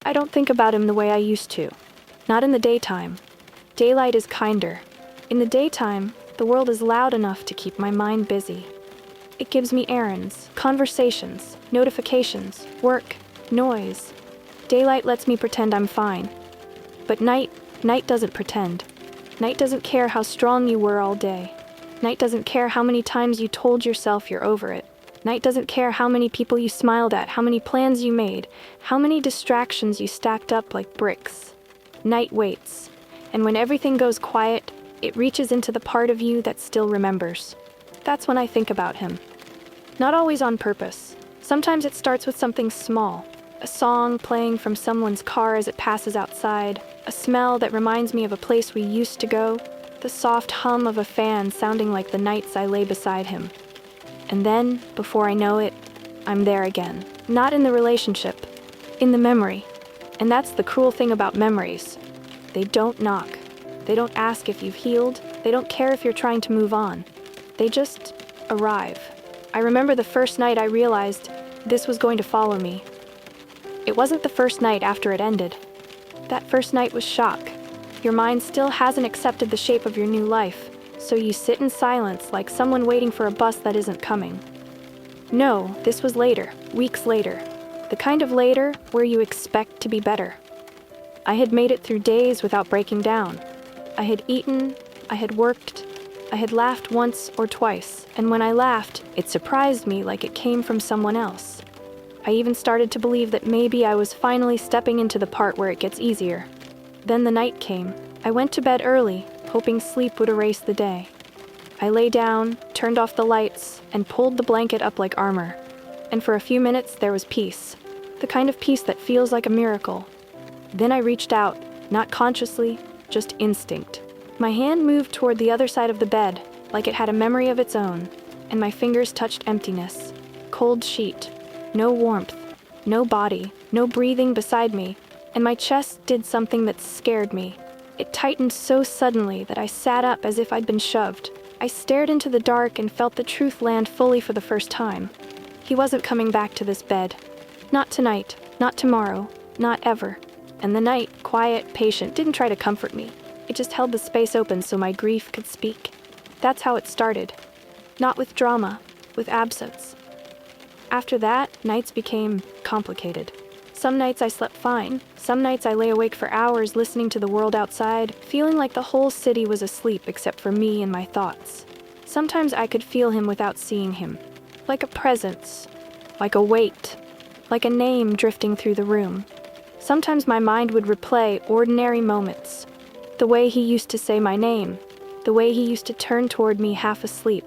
I don't think about him the way I used to. Not in the daytime. Daylight is kinder. In the daytime, the world is loud enough to keep my mind busy. It gives me errands, conversations, notifications, work, noise. Daylight lets me pretend I'm fine. But night doesn't pretend. Night doesn't care how strong you were all day. Night doesn't care how many times you told yourself you're over it. Night doesn't care how many people you smiled at, how many plans you made, how many distractions you stacked up like bricks. Night waits, and when everything goes quiet, it reaches into the part of you that still remembers. That's when I think about him. Not always on purpose. Sometimes it starts with something small. A song playing from someone's car as it passes outside, a smell that reminds me of a place we used to go, the soft hum of a fan sounding like the nights I lay beside him. And then, before I know it, I'm there again. Not in the relationship, in the memory. And that's the cruel thing about memories. They don't knock. They don't ask if you've healed. They don't care if you're trying to move on. They just arrive. I remember the first night I realized this was going to follow me. It wasn't the first night after it ended. That first night was shock. Your mind still hasn't accepted the shape of your new life, so you sit in silence like someone waiting for a bus that isn't coming. No, this was later, weeks later. The kind of later where you expect to be better. I had made it through days without breaking down. I had eaten, I had worked, I had laughed once or twice, and when I laughed, it surprised me like it came from someone else. I even started to believe that maybe I was finally stepping into the part where it gets easier. Then the night came. I went to bed early, hoping sleep would erase the day. I lay down, turned off the lights, and pulled the blanket up like armor. And for a few minutes there was peace. The kind of peace that feels like a miracle. Then I reached out, not consciously, just instinct. My hand moved toward the other side of the bed, like it had a memory of its own, and my fingers touched emptiness. Cold sheet. No warmth. No body. No breathing beside me. And my chest did something that scared me. It tightened so suddenly that I sat up as if I'd been shoved. I stared into the dark and felt the truth land fully for the first time. He wasn't coming back to this bed. Not tonight. Not tomorrow. Not ever. And the night, quiet, patient, didn't try to comfort me. It just held the space open so my grief could speak. That's how it started. Not with drama, with absence. After that, nights became complicated. Some nights I slept fine. Some nights I lay awake for hours listening to the world outside, feeling like the whole city was asleep except for me and my thoughts. Sometimes I could feel him without seeing him. Like a presence. Like a weight. Like a name drifting through the room. Sometimes my mind would replay ordinary moments. The way he used to say my name. The way he used to turn toward me half asleep.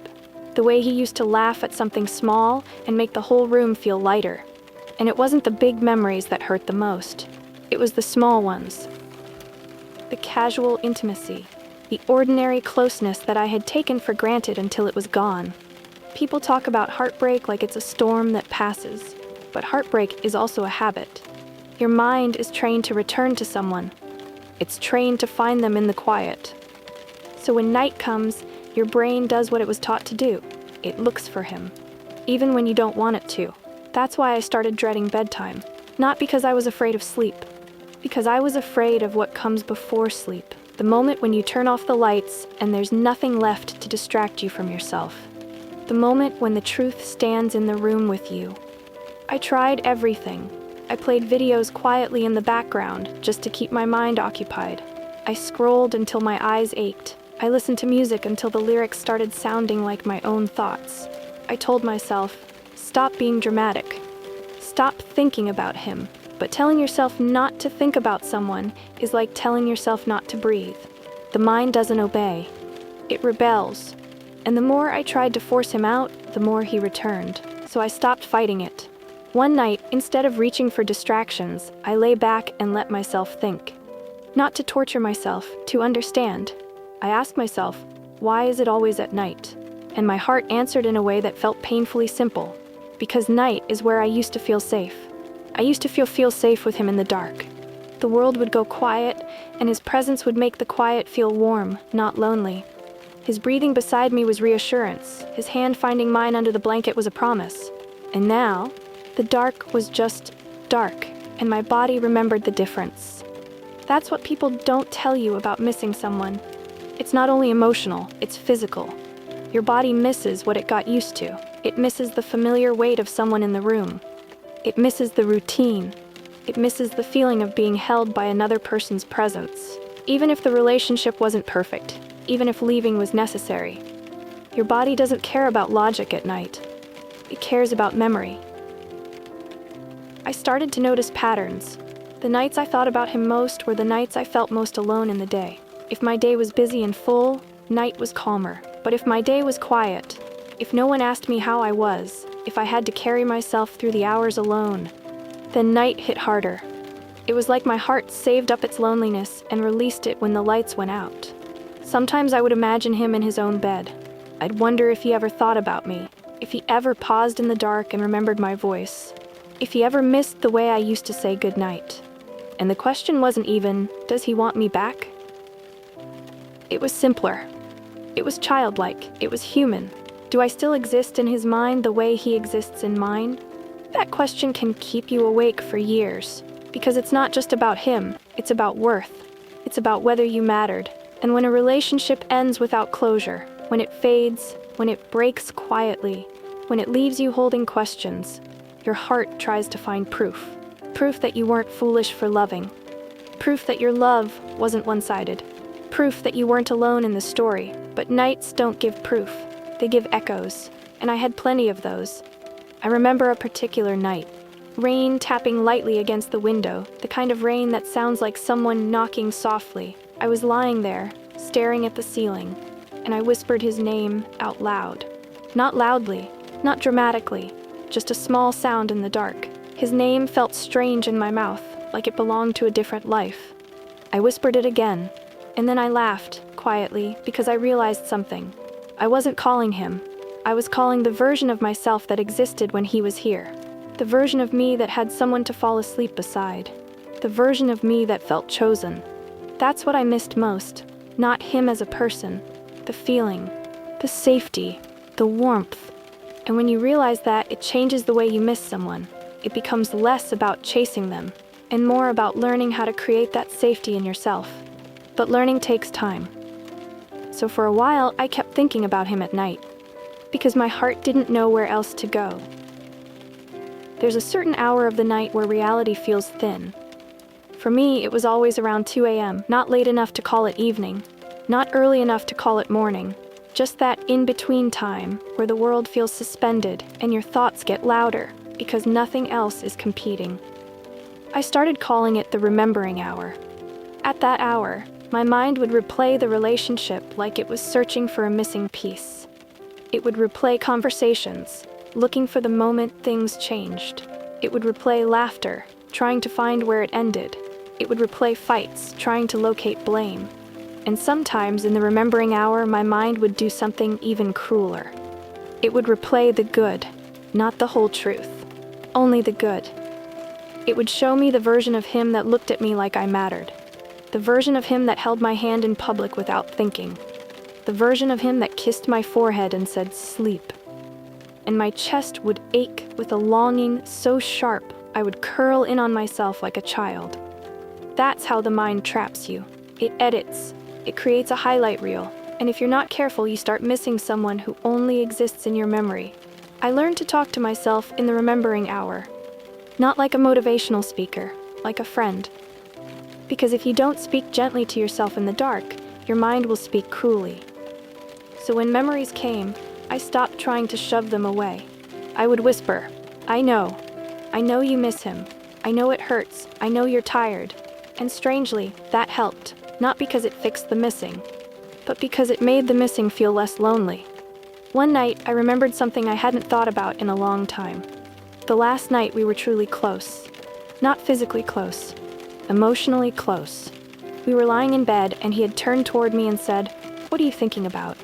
The way he used to laugh at something small and make the whole room feel lighter. And it wasn't the big memories that hurt the most. It was the small ones. The casual intimacy. The ordinary closeness that I had taken for granted until it was gone. People talk about heartbreak like it's a storm that passes. But heartbreak is also a habit. Your mind is trained to return to someone. It's trained to find them in the quiet. So when night comes, your brain does what it was taught to do. It looks for him. Even when you don't want it to. That's why I started dreading bedtime. Not because I was afraid of sleep. Because I was afraid of what comes before sleep. The moment when you turn off the lights and there's nothing left to distract you from yourself. The moment when the truth stands in the room with you. I tried everything. I played videos quietly in the background just to keep my mind occupied. I scrolled until my eyes ached. I listened to music until the lyrics started sounding like my own thoughts. I told myself, stop being dramatic. Stop thinking about him. But telling yourself not to think about someone is like telling yourself not to breathe. The mind doesn't obey. It rebels. And the more I tried to force him out, the more he returned. So I stopped fighting it. One night, instead of reaching for distractions, I lay back and let myself think. Not to torture myself, to understand. I asked myself, why is it always at night? And my heart answered in a way that felt painfully simple. Because night is where I used to feel safe. I used to feel safe with him in the dark. The world would go quiet, and his presence would make the quiet feel warm, not lonely. His breathing beside me was reassurance. His hand finding mine under the blanket was a promise. And now, the dark was just dark, and my body remembered the difference. That's what people don't tell you about missing someone. It's not only emotional, it's physical. Your body misses what it got used to. It misses the familiar weight of someone in the room. It misses the routine. It misses the feeling of being held by another person's presence. Even if the relationship wasn't perfect, even if leaving was necessary, your body doesn't care about logic at night. It cares about memory. I started to notice patterns. The nights I thought about him most were the nights I felt most alone in the day. If my day was busy and full, night was calmer. But if my day was quiet, if no one asked me how I was, if I had to carry myself through the hours alone, then night hit harder. It was like my heart saved up its loneliness and released it when the lights went out. Sometimes I would imagine him in his own bed. I'd wonder if he ever thought about me, if he ever paused in the dark and remembered my voice, if he ever missed the way I used to say goodnight. And the question wasn't even, does he want me back? It was simpler. It was childlike. It was human. Do I still exist in his mind the way he exists in mine? That question can keep you awake for years, because it's not just about him, it's about worth. It's about whether you mattered. And when a relationship ends without closure, when it fades, when it breaks quietly, when it leaves you holding questions, your heart tries to find proof. Proof that you weren't foolish for loving. Proof that your love wasn't one-sided. Proof that you weren't alone in the story. But nights don't give proof. They give echoes. And I had plenty of those. I remember a particular night. Rain tapping lightly against the window, the kind of rain that sounds like someone knocking softly. I was lying there, staring at the ceiling, and I whispered his name out loud. Not loudly, not dramatically, just a small sound in the dark. His name felt strange in my mouth, like it belonged to a different life. I whispered it again, and then I laughed, quietly, because I realized something. I wasn't calling him. I was calling the version of myself that existed when he was here. The version of me that had someone to fall asleep beside. The version of me that felt chosen. That's what I missed most. Not him as a person. The feeling. The safety. The warmth. And when you realize that, it changes the way you miss someone. It becomes less about chasing them, and more about learning how to create that safety in yourself. But learning takes time. So for a while, I kept thinking about him at night, because my heart didn't know where else to go. There's a certain hour of the night where reality feels thin. For me, it was always around 2 a.m., not late enough to call it evening, not early enough to call it morning, just that in-between time where the world feels suspended and your thoughts get louder because nothing else is competing. I started calling it the remembering hour. At that hour, my mind would replay the relationship like it was searching for a missing piece. It would replay conversations, looking for the moment things changed. It would replay laughter, trying to find where it ended. It would replay fights, trying to locate blame. And sometimes in the remembering hour, my mind would do something even crueler. It would replay the good, not the whole truth, only the good. It would show me the version of him that looked at me like I mattered. The version of him that held my hand in public without thinking. The version of him that kissed my forehead and said, "Sleep." And my chest would ache with a longing so sharp I would curl in on myself like a child. That's how the mind traps you. It edits. It creates a highlight reel. And if you're not careful, you start missing someone who only exists in your memory. I learned to talk to myself in the remembering hour. Not like a motivational speaker, like a friend. Because if you don't speak gently to yourself in the dark, your mind will speak cruelly. So when memories came, I stopped trying to shove them away. I would whisper, I know you miss him. I know it hurts. I know you're tired." And strangely, that helped. Not because it fixed the missing, but because it made the missing feel less lonely. One night, I remembered something I hadn't thought about in a long time. The last night we were truly close. Not physically close, emotionally close. We were lying in bed and he had turned toward me and said, "What are you thinking about?"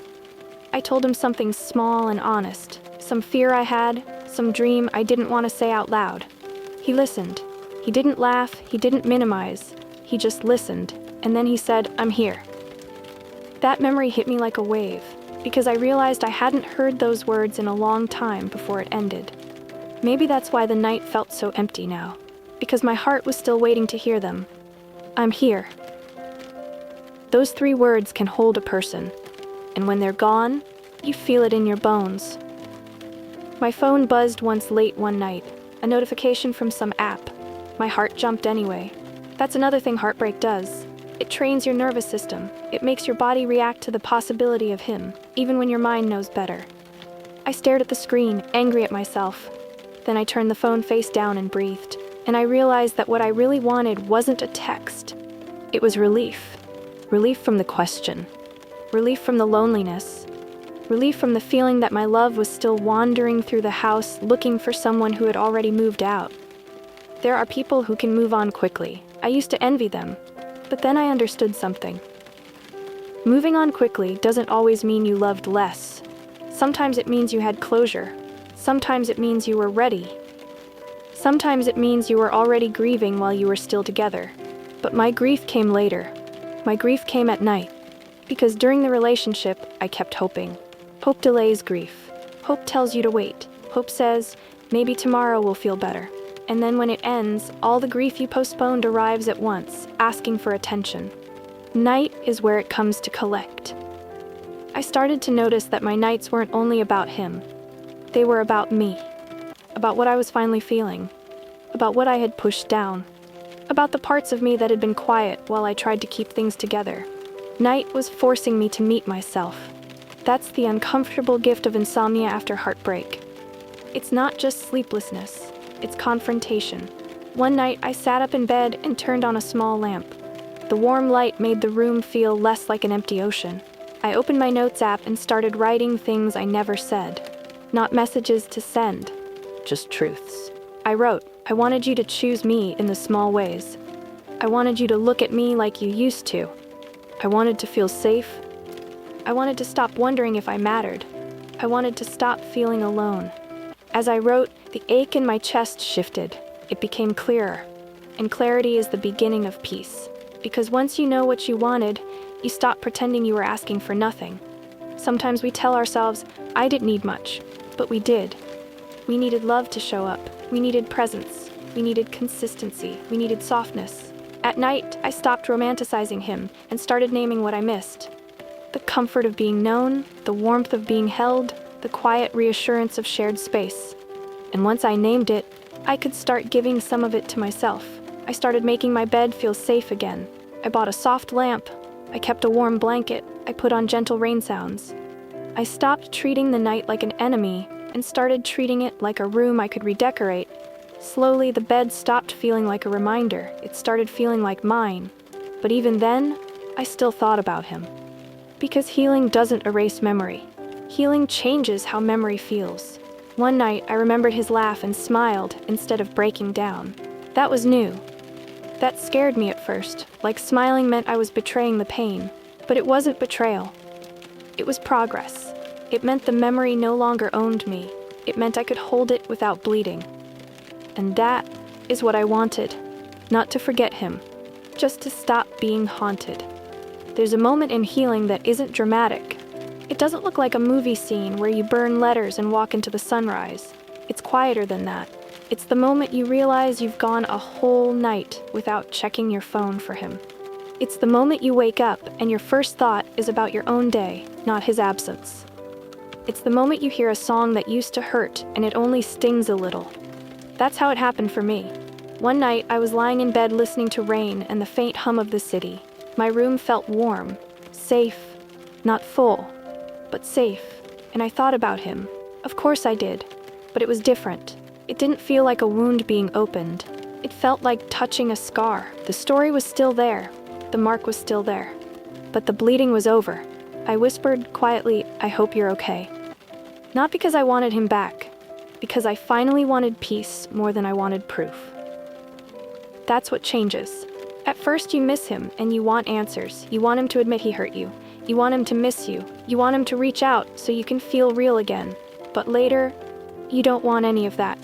I told him something small and honest, some fear I had, some dream I didn't want to say out loud. He listened. He didn't laugh, he didn't minimize. He just listened, and then he said, "I'm here." That memory hit me like a wave, because I realized I hadn't heard those words in a long time before it ended. Maybe that's why the night felt so empty now. because my heart was still waiting to hear them. I'm here. Those 3 words can hold a person, and when they're gone, you feel it in your bones. My phone buzzed once late one night, a notification from some app. My heart jumped anyway. That's another thing heartbreak does. It trains your nervous system. It makes your body react to the possibility of him, even when your mind knows better. I stared at the screen, angry at myself. Then I turned the phone face down and breathed, and I realized that what I really wanted wasn't a text. It was relief. Relief from the question. Relief from the loneliness. Relief from the feeling that my love was still wandering through the house looking for someone who had already moved out. There are people who can move on quickly. I used to envy them, but then I understood something. Moving on quickly doesn't always mean you loved less. Sometimes it means you had closure. Sometimes it means you were ready. Sometimes it means you were already grieving while you were still together. But my grief came later. My grief came at night. Because during the relationship, I kept hoping. Hope delays grief. Hope tells you to wait. Hope says, maybe tomorrow will feel better. And then when it ends, all the grief you postponed arrives at once, asking for attention. Night is where it comes to collect. I started to notice that my nights weren't only about him. They were about me. About what I was finally feeling. About what I had pushed down. About the parts of me that had been quiet while I tried to keep things together. Night was forcing me to meet myself. That's the uncomfortable gift of insomnia after heartbreak. It's not just sleeplessness, it's confrontation. One night I sat up in bed and turned on a small lamp. The warm light made the room feel less like an empty ocean. I opened my notes app and started writing things I never said. Not messages to send, just truths. I wrote, I wanted you to choose me in the small ways. I wanted you to look at me like you used to. I wanted to feel safe. I wanted to stop wondering if I mattered. I wanted to stop feeling alone. As I wrote, the ache in my chest shifted. It became clearer. And clarity is the beginning of peace. Because once you know what you wanted, you stop pretending you were asking for nothing. Sometimes we tell ourselves, I didn't need much, but we did. We needed love to show up. We needed presence. We needed consistency. We needed softness. At night, I stopped romanticizing him and started naming what I missed. The comfort of being known, the warmth of being held, the quiet reassurance of shared space. And once I named it, I could start giving some of it to myself. I started making my bed feel safe again. I bought a soft lamp. I kept a warm blanket. I put on gentle rain sounds. I stopped treating the night like an enemy and started treating it like a room I could redecorate. Slowly, the bed stopped feeling like a reminder. It started feeling like mine. But even then, I still thought about him. Because healing doesn't erase memory. Healing changes how memory feels. One night, I remembered his laugh and smiled instead of breaking down. That was new. That scared me at first, like smiling meant I was betraying the pain. But it wasn't betrayal. It was progress. It meant the memory no longer owned me. It meant I could hold it without bleeding. And that is what I wanted. Not to forget him, just to stop being haunted. There's a moment in healing that isn't dramatic. It doesn't look like a movie scene where you burn letters and walk into the sunrise. It's quieter than that. It's the moment you realize you've gone a whole night without checking your phone for him. It's the moment you wake up and your first thought is about your own day, not his absence. It's the moment you hear a song that used to hurt and it only stings a little. That's how it happened for me. One night, I was lying in bed listening to rain and the faint hum of the city. My room felt warm, safe, not full, but safe. And I thought about him. Of course I did, but it was different. It didn't feel like a wound being opened. It felt like touching a scar. The story was still there. The mark was still there. But the bleeding was over. I whispered quietly, I hope you're okay. Not because I wanted him back, because I finally wanted peace more than I wanted proof. That's what changes. At first you miss him and you want answers. You want him to admit he hurt you. You want him to miss you. You want him to reach out so you can feel real again. But later, you don't want any of that.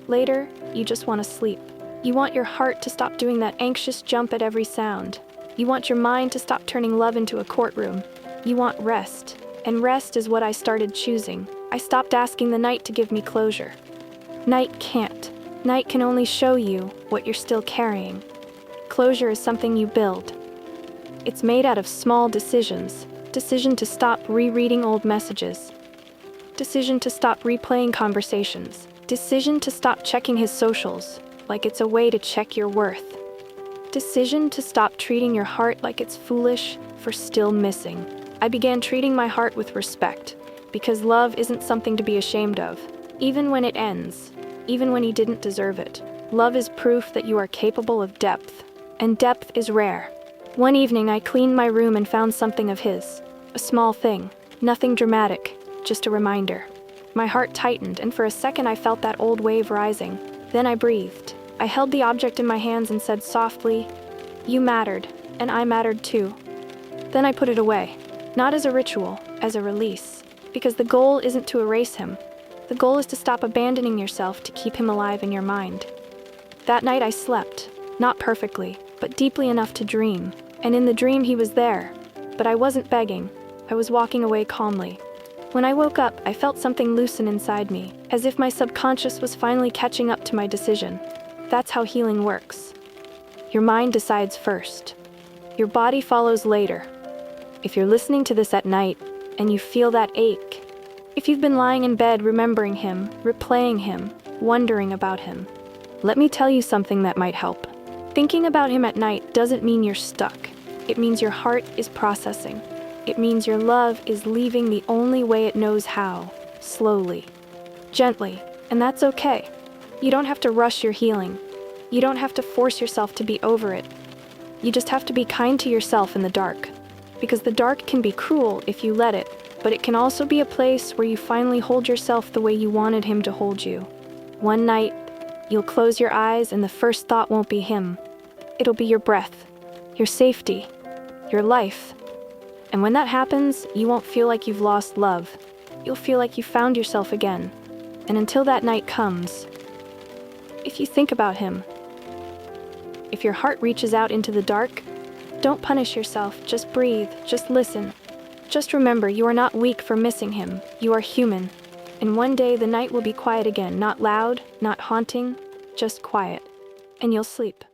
Later, you just want to sleep. You want your heart to stop doing that anxious jump at every sound. You want your mind to stop turning love into a courtroom. You want rest. And rest is what I started choosing. I stopped asking the night to give me closure. Night can't. Night can only show you what you're still carrying. Closure is something you build. It's made out of small decisions. Decision to stop rereading old messages. Decision to stop replaying conversations. Decision to stop checking his socials, like it's a way to check your worth. Decision to stop treating your heart like it's foolish for still missing. I began treating my heart with respect, because love isn't something to be ashamed of. Even when it ends, even when you didn't deserve it. Love is proof that you are capable of depth, and depth is rare. One evening I cleaned my room and found something of his. A small thing, nothing dramatic, just a reminder. My heart tightened, and for a second I felt that old wave rising. Then I breathed. I held the object in my hands and said softly, "You mattered, and I mattered too." Then I put it away, not as a ritual, as a release, because the goal isn't to erase him. The goal is to stop abandoning yourself to keep him alive in your mind. That night I slept, not perfectly, but deeply enough to dream. And in the dream he was there, but I wasn't begging. I was walking away calmly. When I woke up, I felt something loosen inside me, as if my subconscious was finally catching up to my decision. That's how healing works. Your mind decides first. Your body follows later. If you're listening to this at night, and you feel that ache, if you've been lying in bed remembering him, replaying him, wondering about him, let me tell you something that might help. Thinking about him at night doesn't mean you're stuck. It means your heart is processing. It means your love is leaving the only way it knows how, slowly, gently, and that's okay. You don't have to rush your healing. You don't have to force yourself to be over it. You just have to be kind to yourself in the dark. Because the dark can be cruel if you let it, but it can also be a place where you finally hold yourself the way you wanted him to hold you. One night, you'll close your eyes and the first thought won't be him. It'll be your breath, your safety, your life. And when that happens, you won't feel like you've lost love. You'll feel like you found yourself again. And until that night comes, if you think about him, if your heart reaches out into the dark, don't punish yourself, just breathe, just listen. Just remember, you are not weak for missing him. You are human. And one day the night will be quiet again, not loud, not haunting, just quiet. And you'll sleep.